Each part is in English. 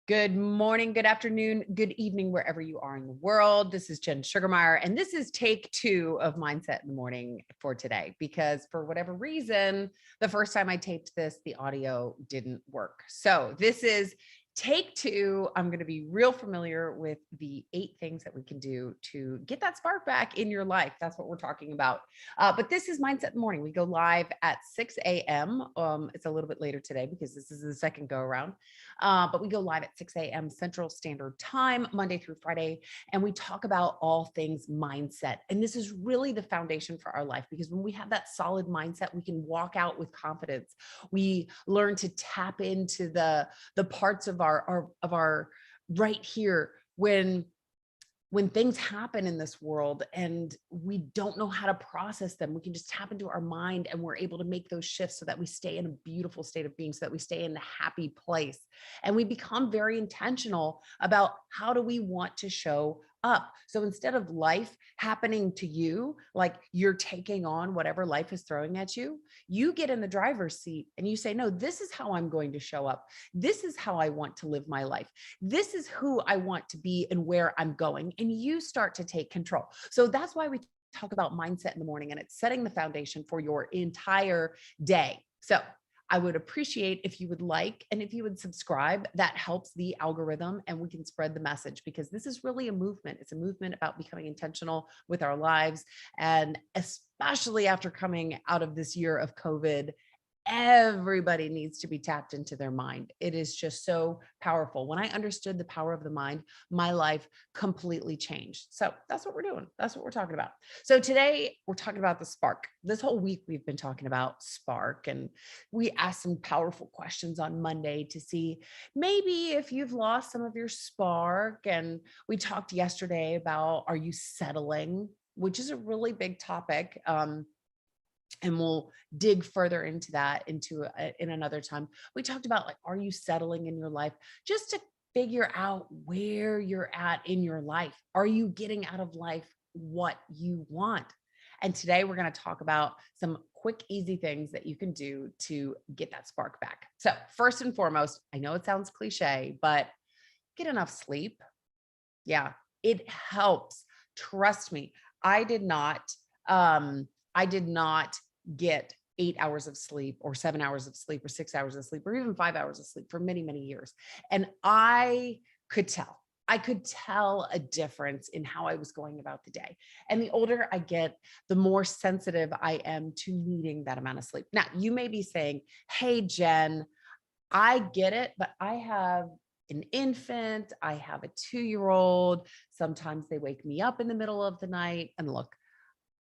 Good morning, good afternoon, good evening, wherever you are in the world. This is Jen Sugarmeyer, and this is take two of Mindset in the Morning for today, because for whatever reason, the first time I taped this, the audio didn't work. So this is take two. I'm going to be real familiar with the 8 things that we can do to get that spark back in your life. That's what we're talking about. But this is Mindset in the Morning. We go live at 6 a.m. It's a little bit later today because this is the second go around. But we go live at 6 a.m. Central Standard Time, Monday through Friday, and we talk about all things mindset. And this is really the foundation for our life, because when we have that solid mindset, we can walk out with confidence. We learn to tap into the parts of our right here when things happen in this world and we don't know how to process them. We can just tap into our mind and we're able to make those shifts so that we stay in a beautiful state of being, so that we stay in a happy place. And we become very intentional about how do we want to show up. So instead of life happening to you, like you're taking on whatever life is throwing at you, you get in the driver's seat and you say, no, this is how I'm going to show up. This is how I want to live my life. This is who I want to be and where I'm going. And you start to take control. So that's why we talk about mindset in the morning, and it's setting the foundation for your entire day. So I would appreciate if you would like, and if you would subscribe. That helps the algorithm and we can spread the message, because this is really a movement. It's a movement about becoming intentional with our lives. And especially after coming out of this year of COVID, everybody needs to be tapped into their mind. It is just so powerful. When I understood the power of the mind, my life completely changed. So that's what we're doing. That's what we're talking about. So today we're talking about the spark. This whole week we've been talking about spark, and we asked some powerful questions on Monday to see maybe if you've lost some of your spark. And we talked yesterday about, are you settling, which is a really big topic. And we'll dig further into that in another time. We talked about, like, are you settling in your life, just to figure out where you're at in your life. Are you getting out of life what you want? And today we're going to talk about some quick, easy things that you can do to get that spark back. So first and foremost, I know it sounds cliche, but get enough sleep. Yeah, it helps. Trust me. I did not get 8 hours of sleep or 7 hours of sleep or 6 hours of sleep or even 5 hours of sleep for many, many years. And I could tell a difference in how I was going about the day. And the older I get, the more sensitive I am to needing that amount of sleep. Now, you may be saying, hey, Jen, I get it, but I have an infant, I have a 2-year-old. Sometimes they wake me up in the middle of the night. And look,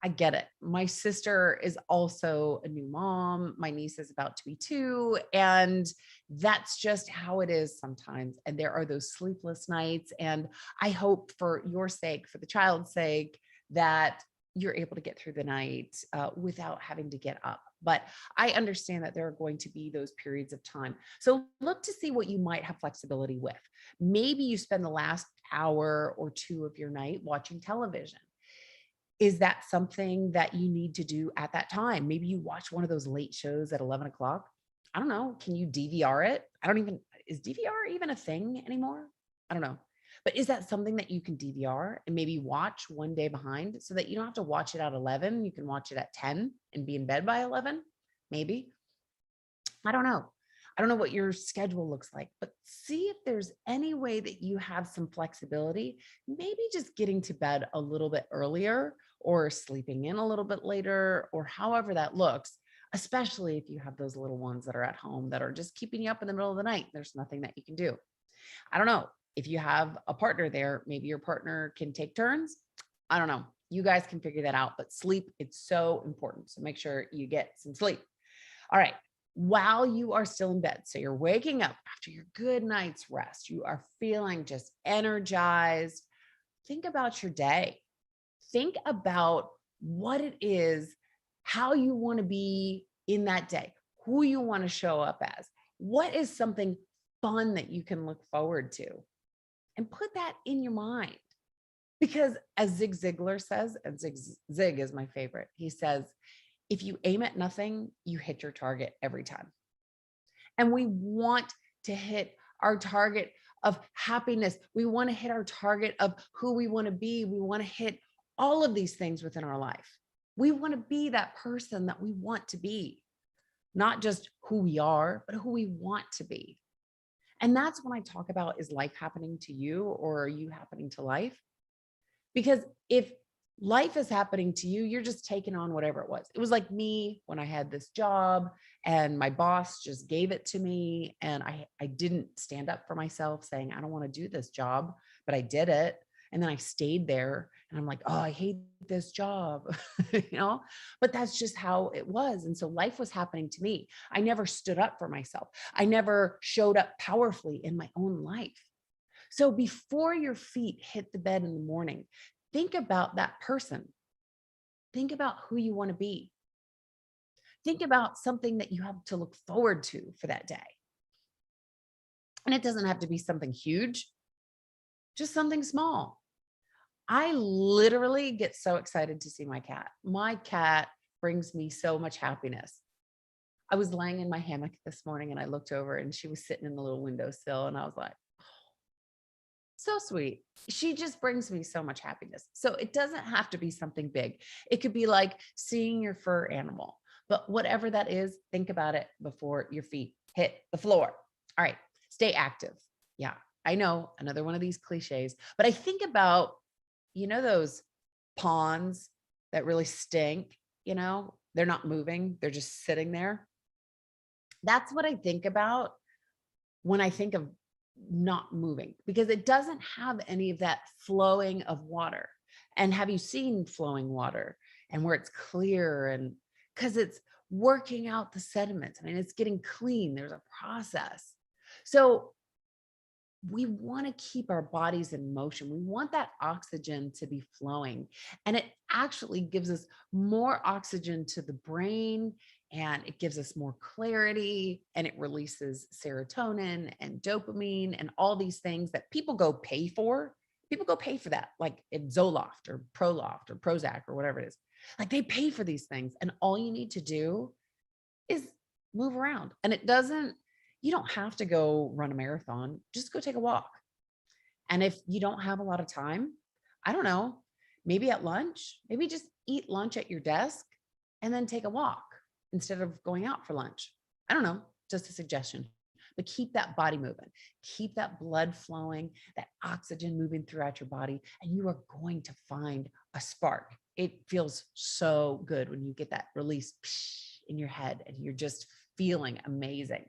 I get it. My sister is also a new mom. My niece is about to be 2. And that's just how it is sometimes. And there are those sleepless nights. And I hope, for your sake, for the child's sake, that you're able to get through the night without having to get up. But I understand that there are going to be those periods of time. So look to see what you might have flexibility with. Maybe you spend the last hour or 2 of your night watching television. Is that something that you need to do at that time? Maybe you watch one of those late shows at 11 o'clock. I don't know. Can you DVR it? Is DVR even a thing anymore? I don't know. But is that something that you can DVR and maybe watch one day behind, so that you don't have to watch it at 11? You can watch it at 10 and be in bed by 11, maybe. I don't know. I don't know what your schedule looks like, but see if there's any way that you have some flexibility, maybe just getting to bed a little bit earlier or sleeping in a little bit later, or however that looks, especially if you have those little ones that are at home that are just keeping you up in the middle of the night. There's nothing that you can do. I don't know. If you have a partner there, maybe your partner can take turns. I don't know. You guys can figure that out, but sleep, it's so important. So make sure you get some sleep. All right. While you are still in bed, so you're waking up after your good night's rest, you are feeling just energized. Think about your day. Think about what it is, how you want to be in that day, who you want to show up as. What is something fun that you can look forward to? And put that in your mind. Because as Zig Ziglar says, and Zig is my favorite, he says, if you aim at nothing, you hit your target every time. And we want to hit our target of happiness. We want to hit our target of who we want to be. We want to hit all of these things within our life. We want to be that person that we want to be, not just who we are, but who we want to be. And that's when I talk about, is life happening to you, or are you happening to life? Because if life is happening to you, you're just taking on whatever it was. It was like me when I had this job and my boss just gave it to me. And I didn't stand up for myself saying, I don't want to do this job, but I did it. And then I stayed there and I'm like, oh, I hate this job, but that's just how it was. And so life was happening to me. I never stood up for myself. I never showed up powerfully in my own life. So before your feet hit the bed in the morning, think about that person. Think about who you want to be. Think about something that you have to look forward to for that day. And it doesn't have to be something huge, just something small. I literally get so excited to see my cat. My cat brings me so much happiness. I was laying in my hammock this morning and I looked over and she was sitting in the little windowsill and I was like, so sweet. She just brings me so much happiness. So it doesn't have to be something big. It could be like seeing your fur animal, but whatever that is, think about it before your feet hit the floor. All right. Stay active. Yeah. I know, another one of these cliches, but I think about, those ponds that really stink, they're not moving. They're just sitting there. That's what I think about when I think of not moving, because it doesn't have any of that flowing of water. And have you seen flowing water and where it's clear, and because it's working out the sediments? I mean, it's getting clean. There's a process. So we want to keep our bodies in motion. We want that oxygen to be flowing. And it actually gives us more oxygen to the brain, and it gives us more clarity, and it releases serotonin and dopamine and all these things that people go pay for. People go pay for that, like at Zoloft or Proloft or Prozac or whatever it is. Like they pay for these things. And all you need to do is move around. And you don't have to go run a marathon. Just go take a walk. And if you don't have a lot of time, I don't know, maybe at lunch, maybe just eat lunch at your desk and then take a walk instead of going out for lunch. I don't know, just a suggestion. But keep that body moving, keep that blood flowing, that oxygen moving throughout your body, and you are going to find a spark. It feels so good when you get that release in your head and you're just feeling amazing.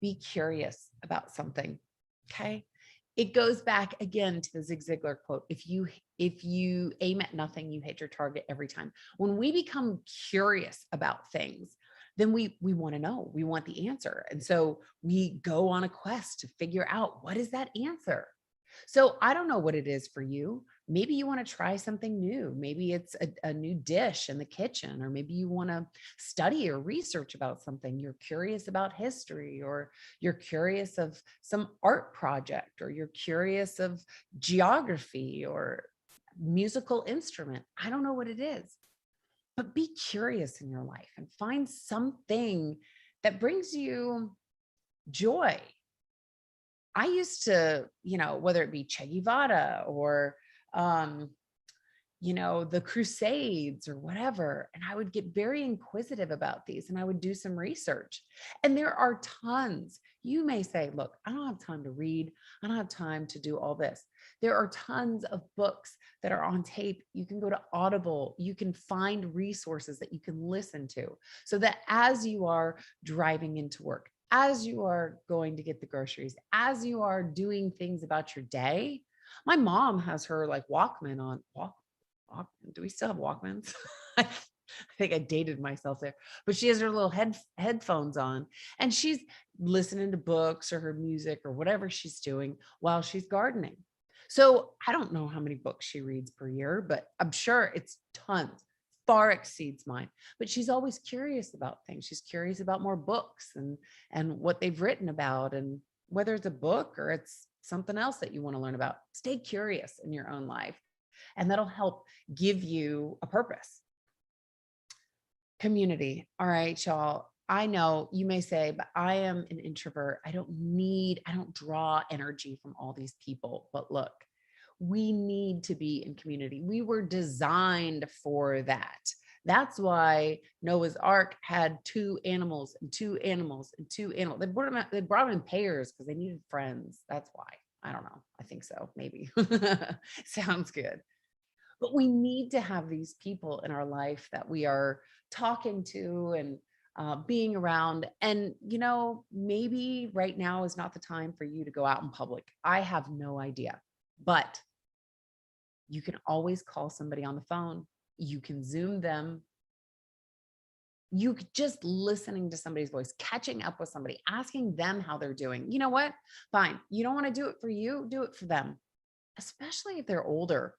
Be curious about something. Okay. It goes back again to the Zig Ziglar quote. If you aim at nothing, you hit your target every time. When we become curious about things, then we want to know, we want the answer. And so we go on a quest to figure out, what is that answer? So I don't know what it is for you. Maybe you want to try something new. Maybe it's a new dish in the kitchen, or maybe you want to study or research about something. You're curious about history, or you're curious of some art project, or you're curious of geography or musical instrument. I don't know what it is, but be curious in your life and find something that brings you joy. I used to, whether it be Che Guevara or, the Crusades or whatever, and I would get very inquisitive about these and I would do some research. And there are tons. You may say, look, I don't have time to read. I don't have time to do all this. There are tons of books that are on tape. You can go to Audible. You can find resources that you can listen to, so that as you are driving into work, as you are going to get the groceries, as you are doing things about your day. My mom has her like Walkman on. Do we still have Walkmans? I think I dated myself there, but she has her little headphones on and she's listening to books or her music or whatever she's doing while she's gardening. So I don't know how many books she reads per year, but I'm sure it's tons. Far exceeds mine, but she's always curious about things. She's curious about more books and what they've written about, and whether it's a book or it's something else that you want to learn about. Stay curious in your own life, and that'll help give you a purpose. Community. All right, y'all. I know you may say, but I am an introvert. I don't draw energy from all these people. But look, we need to be in community. We were designed for that. That's why Noah's Ark had two animals and two animals and two animals. They brought them in pairs because they needed friends. That's why. I don't know. I think so. Maybe. Sounds good. But we need to have these people in our life that we are talking to and being around. And, maybe right now is not the time for you to go out in public. I have no idea. But you can always call somebody on the phone. You can Zoom them. Just listening to somebody's voice, catching up with somebody, asking them how they're doing. You know what? Fine. You don't want to do it for you, do it for them, especially if they're older.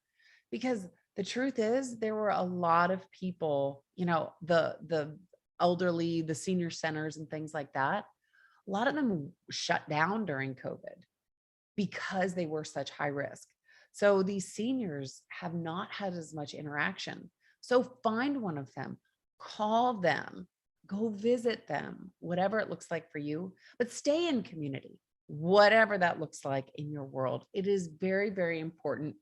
Because the truth is, there were a lot of people, the elderly, the senior centers and things like that. A lot of them shut down during COVID because they were such high risk. So these seniors have not had as much interaction. So find one of them, call them, go visit them, whatever it looks like for you, but stay in community, whatever that looks like in your world. It is very, very important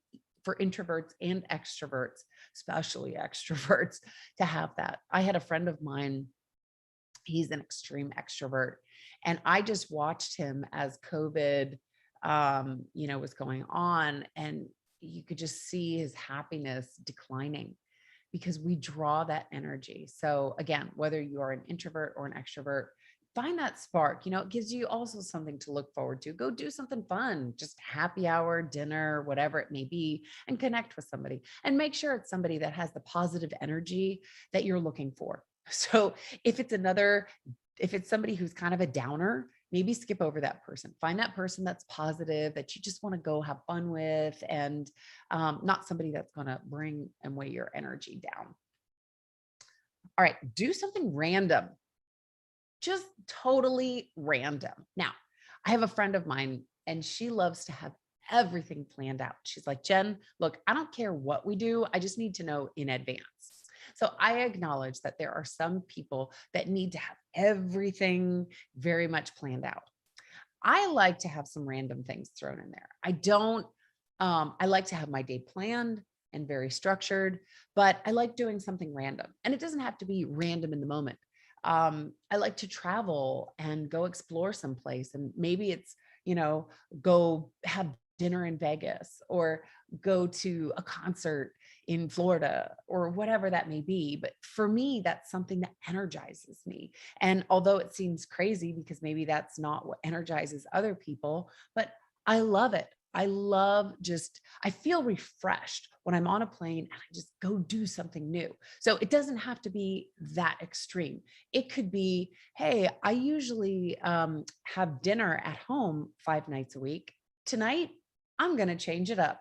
for introverts and extroverts, especially extroverts, to have that. I had a friend of mine, he's an extreme extrovert, and I just watched him as COVID was going on, and you could just see his happiness declining because we draw that energy. So again, whether you are an introvert or an extrovert, find that spark. It gives you also something to look forward to. Go do something fun, just happy hour, dinner, whatever it may be, and connect with somebody, and make sure it's somebody that has the positive energy that you're looking for. So if it's somebody who's kind of a downer, maybe skip over that person. Find that person that's positive, that you just want to go have fun with, and not somebody that's going to bring and weigh your energy down. All right, do something random, just totally random. Now, I have a friend of mine, and she loves to have everything planned out. She's like, Jen, look, I don't care what we do. I just need to know in advance. So I acknowledge that there are some people that need to have everything very much planned out. I like to have some random things thrown in there. I like to have my day planned and very structured, but I like doing something random, and it doesn't have to be random in the moment. I like to travel and go explore someplace, and maybe it's, go have dinner in Vegas, or go to a concert in Florida, or whatever that may be. But for me, that's something that energizes me. And although it seems crazy because maybe that's not what energizes other people, but I love it. I feel refreshed when I'm on a plane and I just go do something new. So it doesn't have to be that extreme. It could be, hey, I usually have dinner at home 5 nights a week. Tonight, I'm going to change it up,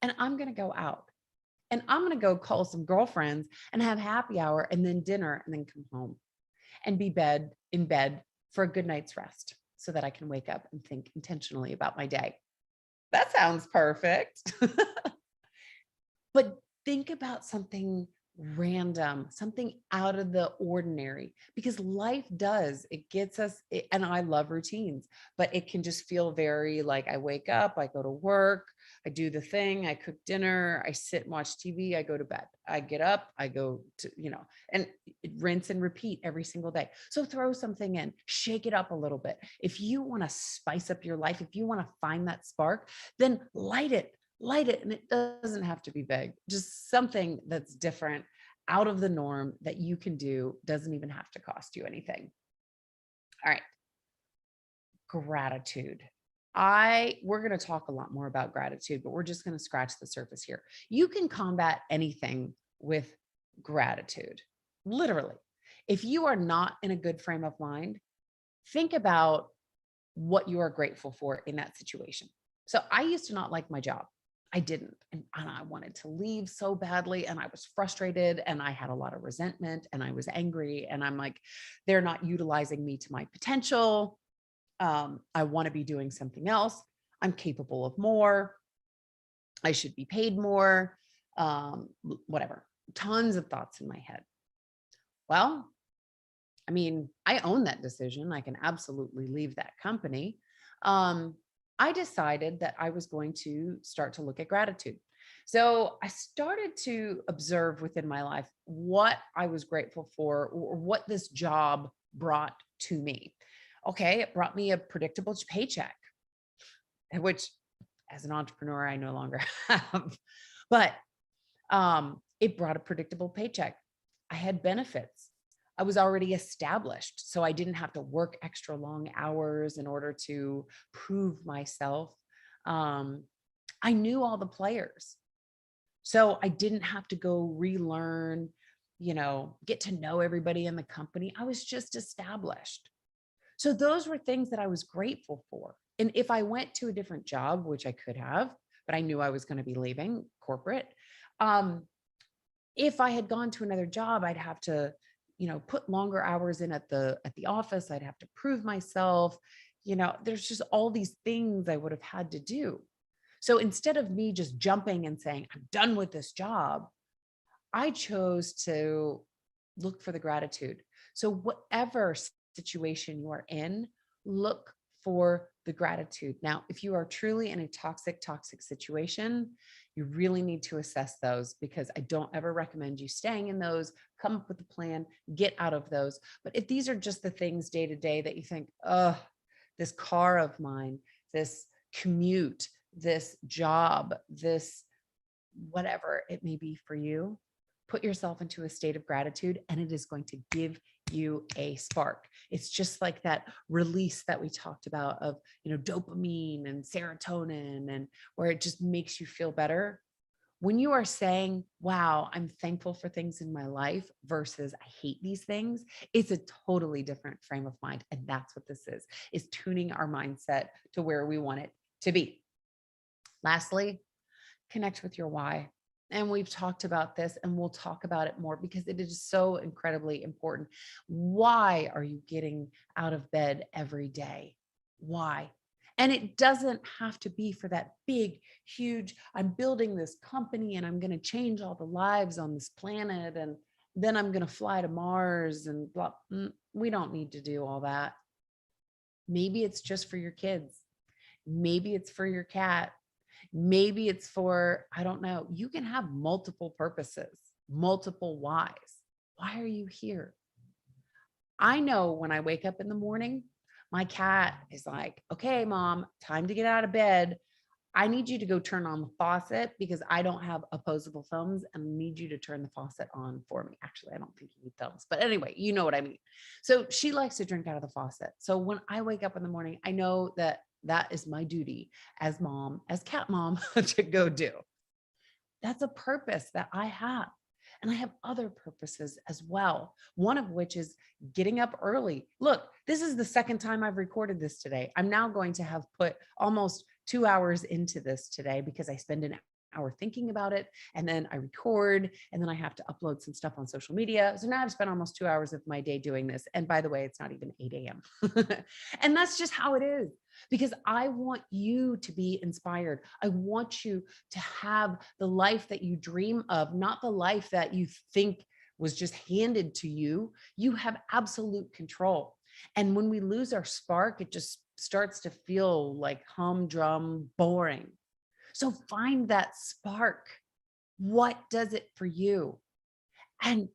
and I'm going to go out, and I'm going to go call some girlfriends and have happy hour, and then dinner, and then come home and be in bed for a good night's rest so that I can wake up and think intentionally about my day. That sounds perfect. But think about something random, something out of the ordinary, because life it gets us, and I love routines, but it can just feel very like, I wake up, I go to work, I do the thing, I cook dinner, I sit and watch TV, I go to bed, I get up, I go to, and rinse and repeat every single day. So throw something in, shake it up a little bit. If you want to spice up your life, if you want to find that spark, then light it. And it doesn't have to be big, just something that's different, out of the norm, that you can do, doesn't even have to cost you anything. All right. Gratitude. We're going to talk a lot more about gratitude, but we're just going to scratch the surface here. You can combat anything with gratitude. Literally. If you are not in a good frame of mind, think about what you are grateful for in that situation. So I used to not like my job. I didn't. And I wanted to leave so badly. And I was frustrated, and I had a lot of resentment, and I was angry. And I'm like, they're not utilizing me to my potential. I want to be doing something else. I'm capable of more. I should be paid more. Whatever. Tons of thoughts in my head. Well, I mean, I own that decision. I can absolutely leave that company. Um, I decided that I was going to start to look at gratitude. So I started to observe within my life what I was grateful for or what this job brought to me. Okay, it brought me a predictable paycheck, which as an entrepreneur, I no longer have. But it brought a predictable paycheck. I had benefits. I was already established, so I didn't have to work extra long hours in order to prove myself. Um, I knew all the players, so I didn't have to go relearn, get to know everybody in the company. I was just established. So those were things that I was grateful for. And if I went to a different job, which I could have, but I knew I was going to be leaving corporate, um, if I had gone to another job, I'd have to, put longer hours in at the office. I'd have to prove myself. There's just all these things I would have had to do. So instead of me just jumping and saying, I'm done with this job, I chose to look for the gratitude. So whatever situation you are in, look for the gratitude. Now, if you are truly in a toxic situation, you really need to assess those, because I don't ever recommend you staying in those. Come up with a plan, get out of those. But if these are just the things day to day that you think, oh, this car of mine, this commute, this job, this whatever it may be for you, put yourself into a state of gratitude and it is going to give you a spark. It's just like that release that we talked about of, dopamine and serotonin, and where it just makes you feel better. When you are saying, wow, I'm thankful for things in my life versus I hate these things, it's a totally different frame of mind. And that's what this is tuning our mindset to where we want it to be. Lastly, connect with your why. And we've talked about this and we'll talk about it more because it is so incredibly important. Why are you getting out of bed every day? Why? And it doesn't have to be for that big, huge, I'm building this company and I'm going to change all the lives on this planet and then I'm going to fly to Mars and blah. We don't need to do all that. Maybe it's just for your kids. Maybe it's for your cat. Maybe it's for, I don't know. You can have multiple purposes, multiple whys. Why are you here? I know when I wake up in the morning, my cat is like, okay, mom, time to get out of bed. I need you to go turn on the faucet because I don't have opposable thumbs and I need you to turn the faucet on for me. Actually, I don't think you need thumbs, but anyway, you know what I mean. So she likes to drink out of the faucet. So when I wake up in the morning, I know that that is my duty as mom, as cat mom to go do. That's a purpose that I have. And I have other purposes as well. One of which is getting up early. Look, this is the second time I've recorded this today. I'm now going to have put almost 2 hours into this today because I spend an hour thinking about it and then I record and then I have to upload some stuff on social media. So now I've spent almost 2 hours of my day doing this. And by the way, it's not even 8 a.m. And that's just how it is, because I want you to be inspired. I want you to have the life that you dream of, not the life that you think was just handed to you. You have absolute control. And when we lose our spark, it just starts to feel like humdrum, boring. So find that spark. What does it for you? And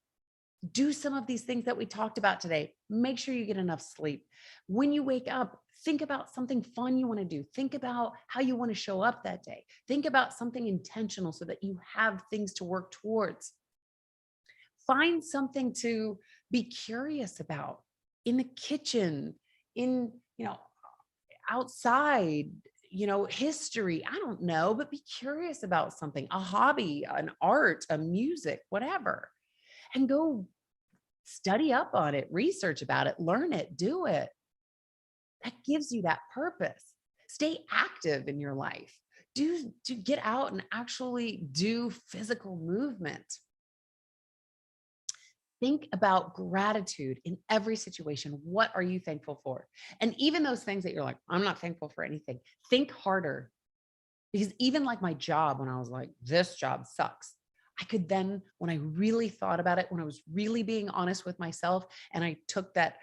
do some of these things that we talked about today. Make sure you get enough sleep. When you wake up, think about something fun you want to do. Think about how you want to show up that day. Think about something intentional so that you have things to work towards. Find something to be curious about in the kitchen, in, outside, history. I don't know, but be curious about something, a hobby, an art, a music, whatever, and go study up on it, research about it, learn it, do it. That gives you that purpose. Stay active in your life. Do get out and actually do physical movement. Think about gratitude in every situation. What are you thankful for? And even those things that you're like, I'm not thankful for anything, think harder. Because even like my job, when I was like, this job sucks, I could then, when I really thought about it, when I was really being honest with myself and I took that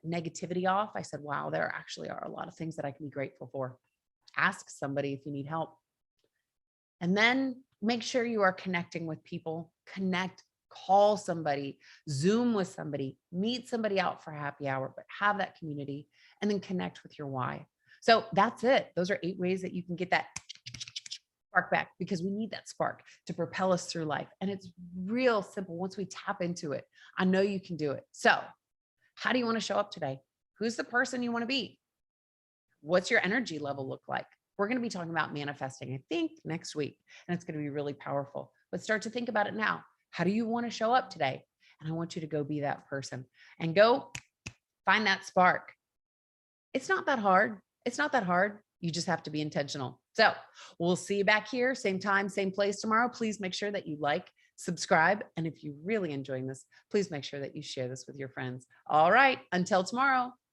negativity off, I said, wow, there actually are a lot of things that I can be grateful for. Ask somebody if you need help. And then make sure you are connecting with people, connect, call somebody, Zoom with somebody, meet somebody out for happy hour, but have that community and then connect with your why. So that's it. Those are 8 ways that you can get that spark back, because we need that spark to propel us through life. And it's real simple. Once we tap into it, I know you can do it. So how do you want to show up today? Who's the person you want to be? What's your energy level look like? We're going to be talking about manifesting, I think, next week, and it's going to be really powerful. But start to think about it now. How do you want to show up today? And I want you to go be that person and go find that spark. It's not that hard. It's not that hard. You just have to be intentional. So we'll see you back here, same time, same place tomorrow. Please make sure that you like, subscribe. And if you're really enjoying this, please make sure that you share this with your friends. All right. Until tomorrow.